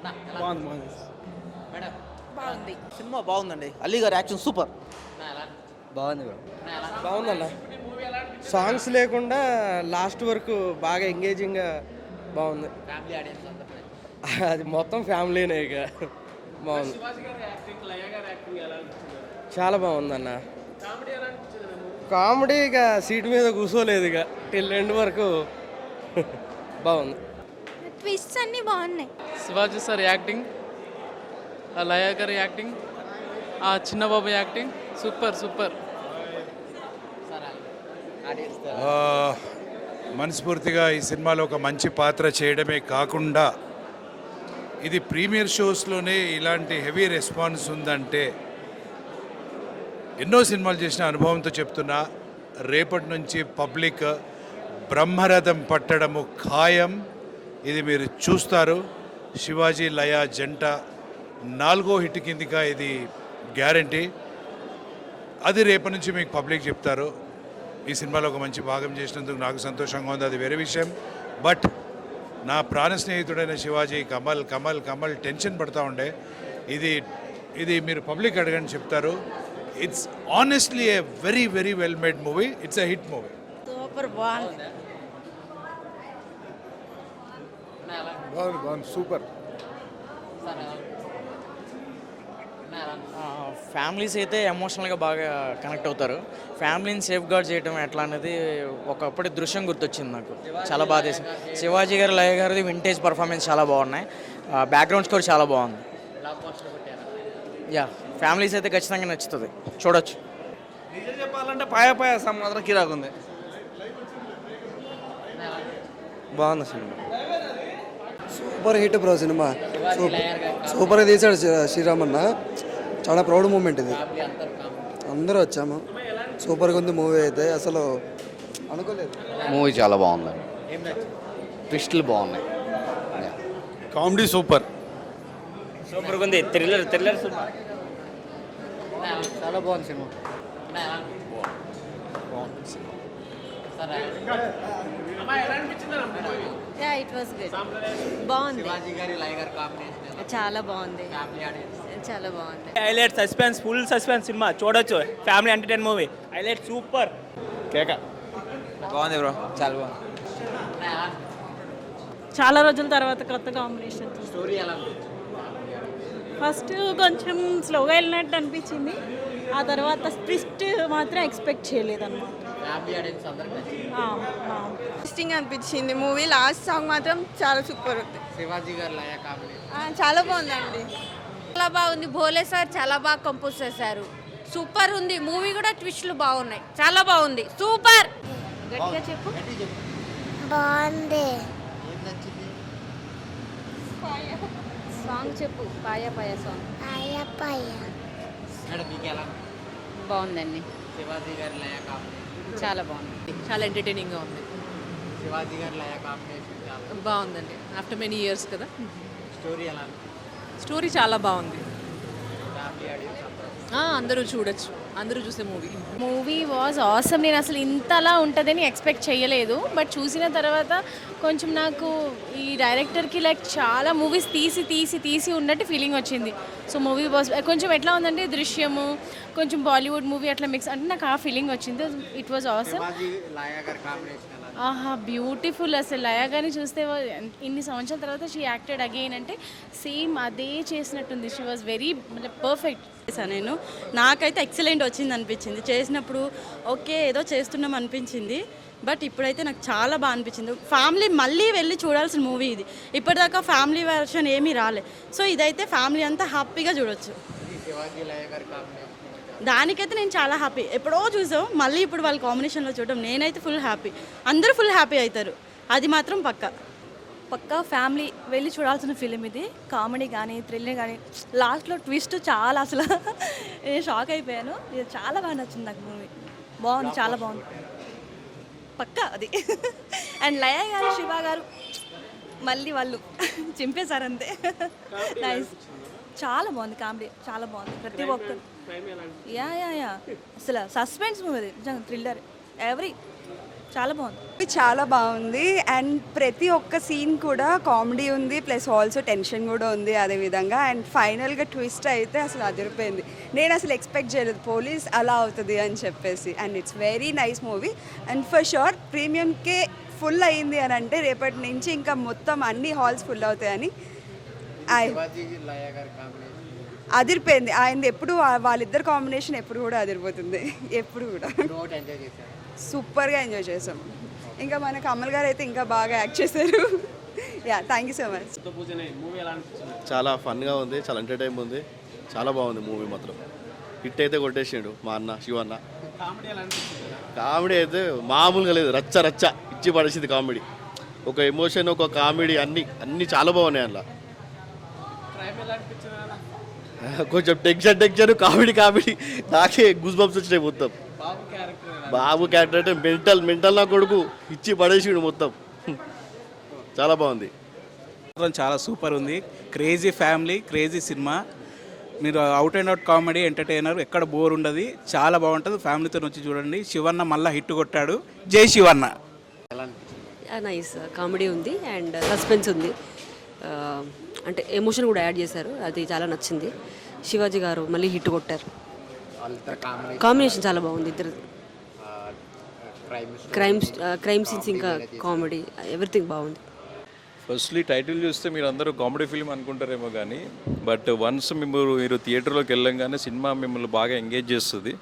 బాగుంది బాగుంది మేడం బాగుంది. సినిమా బాగుందండి. అలీ గారి యాక్షన్ సూపర్. బాగుంది బ్రో. బాగుందన్న. సాంగ్స్ లేకుండా లాస్ట్ వరకు బాగా ఎంగేజింగ్గా బాగుంది. ఫ్యామిలీ ఆడియన్స్ అందరూ అది మొత్తం ఫ్యామిలీనే ఇక. బాగుంది, చాలా బాగుందన్న. కామెడీ ఇక సీట్ మీద కూర్చోలేదు ఇక టిల్ ఎండ్ వరకు. బాగుంది. ట్విస్ట్స్ అన్నీ బాగున్నాయి. శివాజీ సార్ యాక్టింగ్, ఆ లయ గారి యాక్టింగ్, ఆ చిన్నబాబు యాక్టింగ్ సూపర్ సూపర్. మనస్ఫూర్తిగా ఈ సినిమాలో ఒక మంచి పాత్ర చేయడమే కాకుండా ఇది ప్రీమియర్ షోస్లోనే ఇలాంటి హెవీ రెస్పాన్స్ ఉందంటే ఎన్నో సినిమాలు చేసిన అనుభవంతో చెప్తున్నా, రేపటి నుంచి పబ్లిక్ బ్రహ్మరథం పట్టడము ఖాయం. ఇది మీరు చూస్తారు. శివాజీ లయ జంట 4వ హిట్ కిందిగా ఇది గ్యారంటీ. అది రేపటి నుంచి మీకు పబ్లిక్ చెప్తారు. ఈ సినిమాలో ఒక మంచి భాగం చేసినందుకు నాకు సంతోషంగా ఉంది, అది వేరే విషయం. బట్ నా ప్రాణ స్నేహితుడైన శివాజీ కమల్ కమల్ కమల్ టెన్షన్ పడుతూ ఉండే. ఇది మీరు పబ్లిక్ అడగని చెప్తారు. It's honestly a very very well made movie. It's a hit movie. Super బాగుంది. బాగుంది సూపర్. ఫ్యామిలీస్ అయితే ఎమోషనల్గా బాగా కనెక్ట్ అవుతారు. ఫ్యామిలీని సేఫ్ గార్డ్ చేయడం ఎట్లా అనేది ఒకప్పుడు దృశ్యం గుర్తొచ్చింది నాకు. చాలా బాగా చేసింది. శివాజీ గారు లయ గారిది వింటేజ్ పర్ఫార్మెన్స్ చాలా బాగున్నాయి. బ్యాక్గ్రౌండ్ స్కోర్ చాలా బాగుంది. యా, ఫ్యామిలీస్ అయితే ఖచ్చితంగా నచ్చుతుంది, చూడొచ్చు. నిజం చెప్పాలంటే పాయ మాత్రం కిరాకుంది. బాగుంది cinema. Super hit bro cinema. సూపర్గా తీశాడు శ్రీరామన్న. చాలా ప్రౌడ్ మూమెంట్ ఇది. అందరూ వచ్చాము. సూపర్గా ఉంది మూవీ అయితే, అసలు అనుకోలేదు. మూవీ చాలా బాగుంది. ట్విస్టులు బాగున్నాయి. Comedy super. సూపర్గా ఉంది. Thriller cinema. చాలా బాగుంది cinema. Yeah, it was good. బాగుంది. శివాజీ గారి లయ గారి కాంబినేషన్ చాలా బాగుంది. ఫ్యామిలీ ఆడియన్స్ చాలా బాగుంది. Highlight suspense, full suspense cinema చూడొచ్చు. Family entertain movie. Highlight super. కేక బాగుంది బ్రో, చాలా బాగుంది. చాలా రోజుల తర్వాత కొత్త కాంబినేషన్. స్టోరీ ఎలా ఉంది? ఫస్ట్ కొంచెం స్లోగా వెళ్ళినట్టు అనిపించింది. ఆ తర్వాత ట్విస్ట్ మాత్రం ఎక్స్పెక్ట్ చేయలేదన్నమాట. ఫ్యామిలీ ఆడియన్స్ అందరూ ఇంట్రెస్టింగ్ అనిపించింది మూవీ. లాస్ట్ సాంగ్ మాత్రం చాలా సూపర్ ఉంది. శివాజీ గారి లయ కాంబినేషన్ చాలా బాగుందండి. చాలా బాగుంది. భోలే సార్ చాలా బాగా కంపోజ్ చేశారు. సూపర్ ఉంది మూవీ కూడా. ట్విస్ట్లు బాగున్నాయి. చాలా బాగుంది. సూపర్. గట్టిగా చెప్పు. బాగుంది. ఏం నచ్చింది? సాంగ్ చెప్పు. పాయ పాయ సాంగ్. మేడం మీకు ఎలా ఉంది? బాగుందండి. శివాజీ గారి లయ కాంబినేషన్ చాలా బాగుంది. చాలా ఎంటర్టైనింగ్గా ఉంది. శివాజీ గారి లయ కాంబినేషన్ చాలా బాగుందండి. ఆఫ్టర్ మెనీ ఇయర్స్ కదా. స్టోరీ ఎలా ఉంది? స్టోరీ చాలా బాగుంది. ఫ్యామిలీ ఆడియన్స్ అందరూ అందరూ చూడొచ్చు. అందరూ చూసే మూవీ వాజ్ ఆసమ్. నేను అసలు ఇంతలా ఉంటుందని ఎక్స్పెక్ట్ చేయలేదు. బట్ చూసిన తర్వాత కొంచెం నాకు ఈ డైరెక్టర్కి లైక్ చాలా మూవీస్ తీసి ఉన్నట్టు ఫీలింగ్ వచ్చింది. సో మూవీ వాజ్ కొంచెం ఎట్లా ఉందంటే దృశ్యము, కొంచెం బాలీవుడ్ మూవీ అట్లా మిక్స్ అంటే నాకు ఆ ఫీలింగ్ వచ్చింది. It was awesome. Shivaji Laya గారి కాంబినేషన్ ఎలా ఉంది? ఆహా, బ్యూటిఫుల్. అసలు లయ గారిని చూస్తే ఇన్ని సంవత్సరాల తర్వాత షీ యాక్టెడ్ అగైన్ అంటే సేమ్ అదే చేసినట్టుంది. She was very perfect. నేను నాకైతే ఎక్సలెంట్ వచ్చింది అనిపించింది. చేసినప్పుడు ఓకే ఏదో చేస్తున్నాం అనిపించింది. బట్ ఇప్పుడైతే నాకు చాలా బాగా అనిపించింది. ఫ్యామిలీ మళ్ళీ వెళ్ళి చూడాల్సిన మూవీ ఇది. ఇప్పటిదాకా ఫ్యామిలీ వెర్షన్ ఏమీ రాలే. సో ఇదైతే ఫ్యామిలీ అంతా హ్యాపీగా చూడొచ్చు. శివాజీ లయ గారి కాంబినేషన్ దానికైతే నేను చాలా హ్యాపీ. ఎప్పుడో చూసాం, మళ్ళీ ఇప్పుడు వాళ్ళ కాంబినేషన్లో చూడడం నేనైతే ఫుల్ హ్యాపీ. అందరూ ఫుల్ హ్యాపీ అవుతారు, అది మాత్రం పక్కా ఫ్యామిలీ వెళ్ళి చూడాల్సిన ఫిలిం ఇది. కామెడీ కానీ థ్రిల్లర్ కానీ లాస్ట్లో ట్విస్ట్ చాలా అసలు నేను షాక్ అయిపోయాను. ఇది చాలా బాగా నచ్చింది నాకు మూవీ. బాగుంది, చాలా బాగుంది. పక్కా అది. అండ్ లయ గారు శివ గారు మళ్ళీ వాళ్ళు చింపేశారు అంతే. నైస్. చాలా బాగుంది కామెడీ, చాలా బాగుంది. ప్రతి ఒక్కరు యా అసలు సస్పెన్స్ మూవీ, థ్రిల్లర్ ఎవ్రీ చాలా బాగుంది. చాలా బాగుంది అండ్ ప్రతి ఒక్క సీన్ కూడా కామెడీ ఉంది ప్లస్ ఆల్సో టెన్షన్ కూడా ఉంది అదేవిధంగా. అండ్ ఫైనల్గా ట్విస్ట్ అయితే అసలు అదిరిపోయింది. నేను అసలు ఎక్స్పెక్ట్ చేయలేదు పోలీస్ అలా అవుతుంది అని చెప్పేసి. And it's very nice movie and for sure ప్రీమియంకే ఫుల్ అయ్యింది అని అంటే రేపటి నుంచి ఇంకా మొత్తం అన్ని హాల్స్ ఫుల్ అవుతాయని. శివాజీ లయ గారి కాంబినేషన్ అదిరిపోయింది. ఆయనది ఎప్పుడు వాళ్ళిద్దరు కాంబినేషన్ ఎప్పుడు కూడా అదిరిపోతుంది, ఎప్పుడు కూడా నోట్ ఎంజాయ్ చేశారు. సూపర్గా ఎంజాయ్ చేసాం. ఇంకా మన కమల్ గారు అయితే ఇంకా బాగా యాక్ట్ చేశారు. Yeah, thank you so much. చాలా ఫన్గా ఉంది, చాలా ఎంటర్టైన్ ఉంది, చాలా బాగుంది మూవీ మాత్రం. హిట్ అయితే కొట్టేసిండు మా అన్న శివన్న. కామెడీ అయితే మామూలుగా లేదు, రచ్చ రచ్చ ఇచ్చి పడేసింది కామెడీ. ఒక ఎమోషన్, ఒక కామెడీ, అన్నీ చాలా బాగున్నాయి అందులో. కొంచెం టెన్షన్ కామెడీ నాకే గూస్ బంప్స్ వచ్చినాయి మొత్తం. బాబు క్యారెక్టర్ అంటే మెంటల్ నా కొడుకు ఇచ్చి పడేసిండు మొత్తం. చాలా బాగుంది, చాలా సూపర్ ఉంది. Crazy family, crazy cinema. మీరు out and out comedy entertainer, ఎక్కడ బోర్ ఉండదు, చాలా బాగుంటుంది. ఫ్యామిలీతో వచ్చి చూడండి. శివన్న మళ్ళీ హిట్ కొట్టాడు. జై శివన్న. నైస్ కామెడీ ఉంది అండ్ సస్పెన్స్ ఉంది, అంటే ఎమోషన్ కూడా యాడ్ చేశారు, అది చాలా నచ్చింది. శివాజీ గారు మళ్ళీ హిట్ కొట్టారు. వాళ్ళిద్దరు కాంబినేషన్ చాలా బాగుంది. ఇద్దరు క్రైమ్ క్రైమ్ సీన్స్ ఇంకా కామెడీ ఎవ్రీథింగ్ బాగుంది. ఫస్ట్లీ టైటిల్ చూస్తే మీరు అందరూ కామెడీ ఫిల్మ్ అనుకుంటారేమో కానీ బట్ వన్స్ మీరు థియేటర్లోకి వెళ్ళంగానే సినిమా మిమ్మల్ని బాగా ఎంగేజ్ చేస్తుంది.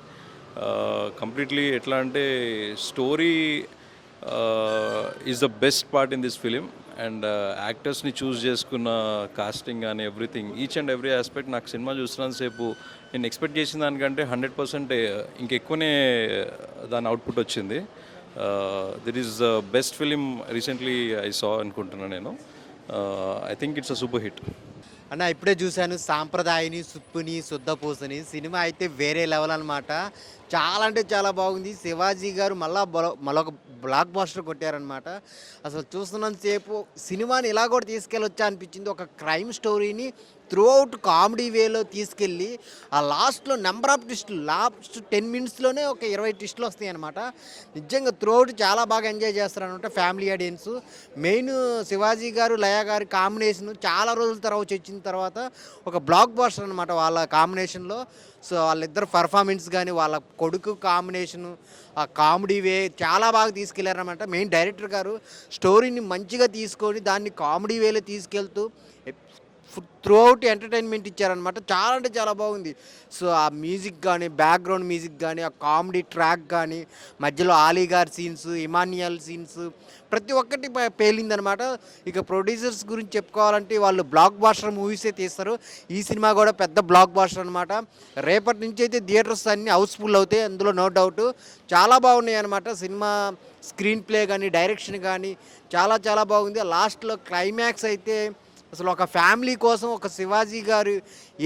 కంప్లీట్లీ ఎట్లా అంటే story is the best part in this film and యాక్టర్స్ని చూస్ చేసుకున్న కాస్టింగ్ కానీ everything, each and every aspect నాకు సినిమా చూస్తున్నంతసేపు నేను ఎక్స్పెక్ట్ చేసిన దానికంటే 100% ఇంకెక్కువనే దాని అవుట్పుట్ వచ్చింది. This is the best film recently I saw అనుకుంటున్నాను నేను. I think it's a super hit. అన్న ఇప్పుడే చూశాను సాంప్రదాయని సుప్పుని శుద్ధపూసని. సినిమా అయితే వేరే లెవెల్ అనమాట. చాలా అంటే చాలా బాగుంది. శివాజీ గారు మళ్ళొక బ్లాక్ బాస్టర్ కొట్టారనమాట. అసలు చూస్తున్నంతసేపు సినిమాని ఇలా కూడా తీసుకెళ్ళొచ్చా అనిపించింది. ఒక క్రైమ్ స్టోరీని త్రూ అవుట్ కామెడీ వేలో తీసుకెళ్ళి ఆ లాస్ట్లో నెంబర్ ఆఫ్ ట్విస్టులు, లాస్ట్ 10 minutesలోనే ఒక 20 ట్విస్టులు వస్తాయి అనమాట. నిజంగా త్రూ అవుట్ చాలా బాగా ఎంజాయ్ చేస్తారనమాట ఫ్యామిలీ ఆడియన్స్. మెయిన్ శివాజీ గారు లయ గారి కాంబినేషన్ చాలా రోజుల తర్వాత వచ్చిన తర్వాత ఒక బ్లాక్ బాస్టర్ అనమాట వాళ్ళ కాంబినేషన్లో. సో వాళ్ళిద్దరు పర్ఫార్మెన్స్ కానీ వాళ్ళ కొడుకు కాంబినేషను, ఆ కామెడీ వే చాలా బాగా తీసుకెళ్లారనమాట. మెయిన్ డైరెక్టర్ గారు స్టోరీని మంచిగా తీసుకొని దాన్ని కామెడీ వేలో తీసుకెళ్తూ త్రూ అవుట్ ఎంటర్టైన్మెంట్ ఇచ్చారనమాట. చాలా అంటే చాలా బాగుంది. సో ఆ మ్యూజిక్ కానీ, బ్యాక్గ్రౌండ్ మ్యూజిక్ కానీ, ఆ కామెడీ ట్రాక్ కానీ, మధ్యలో ఆలీగార్ సీన్స్, ఇమాన్యుయల్ సీన్స్, ప్రతి ఒక్కటి పేలిందనమాట. ఇక ప్రొడ్యూసర్స్ గురించి చెప్పుకోవాలంటే వాళ్ళు బ్లాక్ బాస్టర్ మూవీసే తీస్తారు. ఈ సినిమా కూడా పెద్ద బ్లాక్ బాస్టర్ అనమాట. రేపటి నుంచి అయితే థియేటర్స్ అన్నీ హౌస్ఫుల్ అవుతాయి, అందులో నో డౌట్. చాలా బాగున్నాయి అనమాట. సినిమా స్క్రీన్ ప్లే కానీ, డైరెక్షన్ కానీ చాలా చాలా బాగుంది. లాస్ట్లో క్లైమాక్స్ అయితే అసలు ఒక ఫ్యామిలీ కోసం ఒక శివాజీ గారు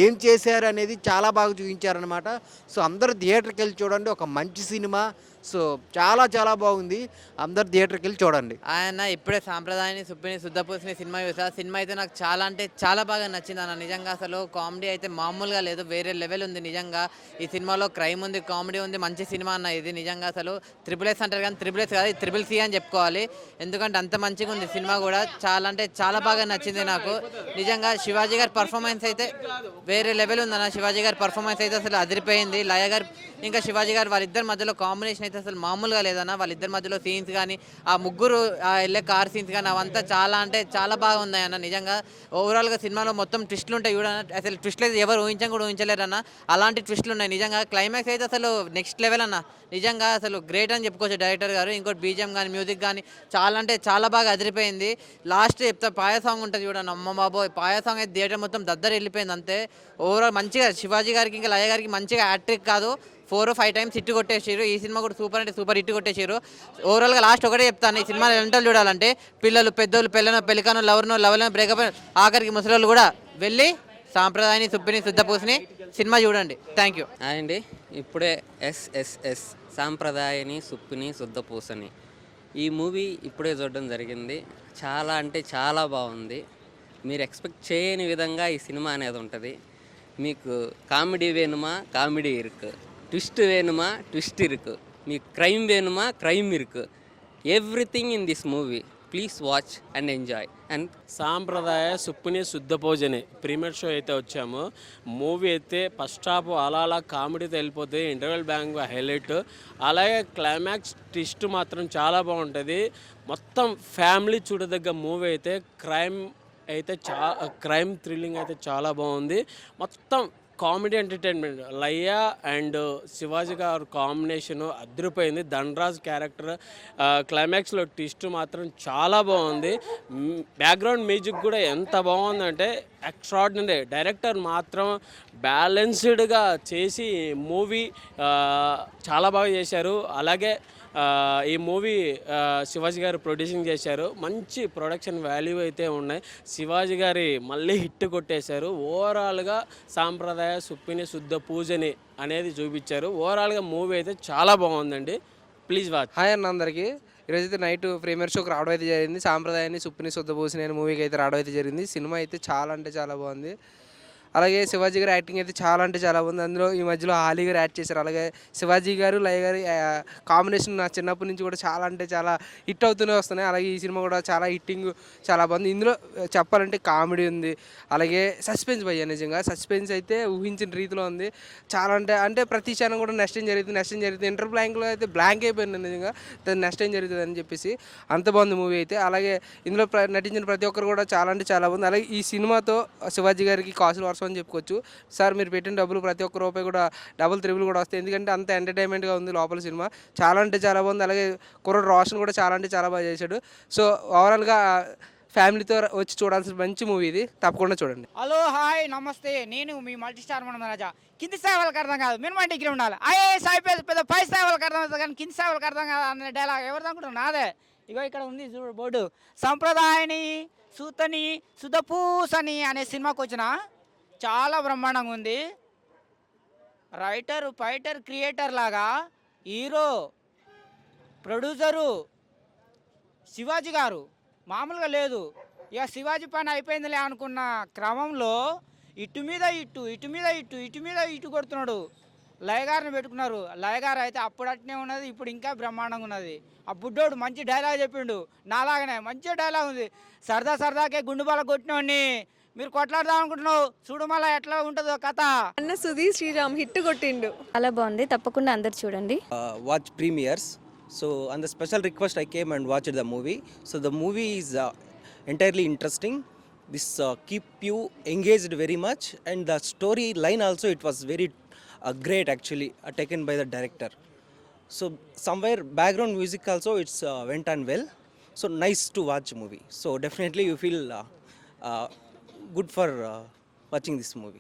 ఏం చేశారు అనేది చాలా బాగా చూపించారనమాట. సో అందరూ థియేటర్కి వెళ్ళి చూడండి, ఒక మంచి సినిమా. సో చాలా చాలా బాగుంది, అందరు థియేటర్కి వెళ్ళి చూడండి. ఆయన ఇప్పుడే సాంప్రదాయాన్ని సుప్పిని శుద్ధపూసిని సినిమా చూసా. సినిమా అయితే నాకు చాలా అంటే చాలా బాగా నచ్చింది అన్న. నిజంగా అసలు కామెడీ అయితే మామూలుగా లేదు, వేరే లెవెల్ ఉంది. నిజంగా ఈ సినిమాలో క్రైమ్ ఉంది, కామెడీ ఉంది, మంచి సినిమా అన్న ఇది. నిజంగా అసలు SSS అంటారు కానీ SSS కాదు, CCC అని చెప్పుకోవాలి. ఎందుకంటే అంత మంచిగా ఉంది సినిమా కూడా. చాలా అంటే చాలా బాగా నచ్చింది నాకు. నిజంగా శివాజీ గారి పర్ఫార్మెన్స్ అయితే వేరే లెవెల్ ఉందన్న. శివాజీ గారి పర్ఫార్మెన్స్ అయితే అసలు అదిరిపోయింది. లయ గారు ఇంకా శివాజీ గారు వాళ్ళిద్దరి మధ్యలో కాంబినేషన్ అయితే అసలు మామూలుగా లేదన్న. వాళ్ళిద్దరి మధ్యలో సీన్స్ కానీ, ఆ ముగ్గురు వెళ్ళే కార్ సీన్స్ కానీ అవంతా చాలా అంటే చాలా బాగా ఉన్నాయి అన్న. నిజంగా ఓవరాల్గా సినిమాలో మొత్తం ట్విస్టులు ఉంటాయి చూడన్న. అసలు ట్విస్టులు అయితే ఎవరు కూడా ఊహించలేరన్న, అలాంటి ట్విస్టులు ఉన్నాయి. నిజంగా క్లైమాక్స్ అయితే అసలు నెక్స్ట్ లెవెల్ అన్న. నిజంగా అసలు గ్రేట్ అని చెప్పుకోవచ్చు డైరెక్టర్ గారు. ఇంకోటి బీజిఎం కానీ, మ్యూజిక్ కానీ చాలా అంటే చాలా బాగా అదిరిపోయింది. లాస్ట్ చెప్తా పాయ సాంగ్ ఉంటుంది చూడండి, అమ్మ బాబోయ్, పాయ సాంగ్ అయితే థియేటర్ మొత్తం దద్దరు వెళ్ళిపోయింది అంతే. ఓవరాల్ మంచిగా శివాజీ గారికి ఇంకా లయ గారికి మంచిగా హ్యాట్రిక్ కాదు, 4 or 5 times హిట్ కొట్టేసారు. ఈ సినిమా కూడా సూపర్ అంటే సూపర్ హిట్ కొట్టేసారు. ఓవరాల్గా లాస్ట్ ఒకటే చెప్తాను, ఈ సినిమా ఎంటలు చూడాలంటే పిల్లలు, పెద్దోళ్ళు, పెళ్ళనో, పెళ్ళికానో, లవర్నో బ్రేకప్, ఆఖరికి ముసలోళ్ళు కూడా వెళ్ళి సాంప్రదాయాన్ని సుప్పిని శుద్ధపూసిని సినిమా చూడండి. Thank you. అండి ఇప్పుడే SSS సాంప్రదాయని సుప్పిని శుద్ధపూసని ఈ మూవీ ఇప్పుడే చూడడం జరిగింది. చాలా అంటే చాలా బాగుంది. మీరు ఎక్స్పెక్ట్ చేయని విధంగా ఈ సినిమా అనేది ఉంటుంది. మీకు కామెడీ వేணுమా కామెడీ ఇరుకు, ట్విస్ట్ వేணுమా ట్విస్ట్ ఇరుకు, మీకు క్రైమ్ వేணுమా క్రైమ్ ఇరుకు, everything in this movie. Please watch and enjoy. And సాంప్రదాయ సుప్పుని శుద్ధపోజని ప్రీమియర్ షో అయితే వచ్చాము. మూవీ అయితే ఫస్ట్ హాఫ్ అలా కామెడీతో వెళ్ళిపోతే, ఇంటర్వెల్ బ్యాంక్ హైలైట్, అలాగే క్లైమాక్స్ ట్విస్ట్ మాత్రం చాలా బాగుంటుంది. మొత్తం ఫ్యామిలీ చూడదగ్గ మూవీ అయితే. క్రైమ్ థ్రిల్లింగ్ అయితే చాలా బాగుంది. మొత్తం comedy entertainment. Laya and Shivaji గారు కాంబినేషను అదిరిపోయింది. ధనరాజ్ క్యారెక్టర్ క్లైమాక్స్లో ట్విస్ట్ మాత్రం చాలా బాగుంది. బ్యాక్గ్రౌండ్ మ్యూజిక్ కూడా ఎంత బాగుందంటే ఎక్స్ట్రాడినరీ. డైరెక్టర్ మాత్రం బ్యాలెన్స్డ్గా చేసి మూవీ చాలా బాగా చేశారు. అలాగే ఈ మూవీ శివాజీ గారు ప్రొడ్యూసింగ్ చేశారు. మంచి ప్రొడక్షన్ వాల్యూ అయితే ఉన్నాయి. శివాజీ గారి మళ్ళీ హిట్ కొట్టేశారు. ఓవరాల్గా సాంప్రదాయ సుప్పిని శుద్ధ పూజని అనేది చూపించారు. ఓవరాల్గా మూవీ అయితే చాలా బాగుందండి. Please watch. హాయ్ అన్న అందరికీ. ఈరోజైతే నైట్ ప్రీమియర్ షోకి రావడం అయితే జరిగింది. సాంప్రదాయాన్ని సుప్పిని శుద్ధ పూజని అనే మూవీకి అయితే రావడం అయితే జరిగింది. సినిమా అయితే చాలా అంటే చాలా బాగుంది. అలాగే శివాజీ గారి యాక్టింగ్ అయితే చాలా అంటే చాలా బాగుంది. అందులో ఈ మధ్యలో ఆలీ గారు యాడ్ చేశారు. అలాగే శివాజీ గారు లయ గారి కాంబినేషన్ నా చిన్నప్పటి నుంచి కూడా చాలా అంటే చాలా హిట్ అవుతూనే వస్తున్నాయి. అలాగే ఈ సినిమా కూడా చాలా హిట్టింగ్ చాలా బాగుంది. ఇందులో చెప్పాలంటే కామెడీ ఉంది, అలాగే సస్పెన్స్ భయ్య. నిజంగా సస్పెన్స్ అయితే ఊహించిన రీతిలో ఉంది. చాలా అంటే ప్రతి క్షణం కూడా నెక్స్ట్ ఏం జరుగుతుంది ఇంటర్ బ్లాంక్లో అయితే బ్లాంక్ అయిపోయింది నిజంగా. నెక్స్ట్ ఏం జరుగుతుంది అని చెప్పేసి అంత బాగుంది మూవీ అయితే. అలాగే ఇందులో నటించిన ప్రతి ఒక్కరు కూడా చాలా అంటే చాలా బాగుంది. అలాగే ఈ సినిమాతో శివాజీ గారికి కాసులు వర్షం అని చెప్పుకోవచ్చు. సార్ మీరు పెట్టిన డబ్బులు ప్రతి ఒక్క రూపాయి కూడా డబుల్ త్రిబుల్ కూడా వస్తాయి. ఎందుకంటే అంత ఎంటర్టైన్మెంట్గా ఉంది లోపల సినిమా. చాలా అంటే చాలా బాగుంది. అలాగే కుర్రాడు రోషన్ కూడా చాలా అంటే చాలా బాగా చేశాడు. సో ఓవరాల్గా ఫ్యామిలీతో వచ్చి చూడాల్సిన మంచి మూవీ ఇది. తప్పకుండా చూడండి. హలో హాయ్ నమస్తే, నేను మీ మల్టీ స్టార్ రాజా. కింది స్థాయి వాళ్ళకి అర్థం కాదు, మినిమం డిగ్రీ ఉండాలి. ఐఏఎస్ ఐపీఎస్ పెద్ద పై స్థాయి వాళ్ళకి అర్థం అవుతుంది, కానీ కింది స్థాయి వాళ్ళకి అర్థం కాదు అనే డైలాగ్ ఎవరు అనుకుంటారు? నాదే. ఇగో ఇక్కడ ఉంది చూడు బోర్డు, సంప్రదాయని సూతని సుధపూసని అనే సినిమాకి వచ్చిన చాలా బ్రహ్మాండంగా ఉంది. రైటర్ ఫైటర్ క్రియేటర్ లాగా హీరో ప్రొడ్యూసరు శివాజీ గారు మామూలుగా లేదు. ఇక శివాజీ పని అయిపోయిందిలే అనుకున్న క్రమంలో ఇటు మీద ఇటు కొడుతున్నాడు. లయగారిని పెట్టుకున్నారు. లయగారు అయితే అప్పుడు అట్నే ఉన్నది, ఇప్పుడు ఇంకా బ్రహ్మాండంగా ఉన్నది. ఆ బుడ్డోడు మంచి డైలాగ్ చెప్పిండు, నాలాగనే మంచి డైలాగ్ ఉంది. సరదాకే గుండు బాల కొట్టినోడిని మీరు కొట్లాడదాం అనుకుంటున్నావు, చూడు మళ్ళీ ఎట్లా ఉంటుందో కథ. అన్న సుధీర్ శ్రీరామ్ హిట్ కొట్టిండు. చాలా బాగుంది, తప్పకుండా అందరు చూడండి. Watch premieres. So on the special request I came and watched the movie. So the movie is entirely interesting. This keep you engaged very much, and the story line also it was very great actually, taken by the director. So somewhere background music also it's went on well. So nice to watch movie. So definitely you feel good for watching this movie.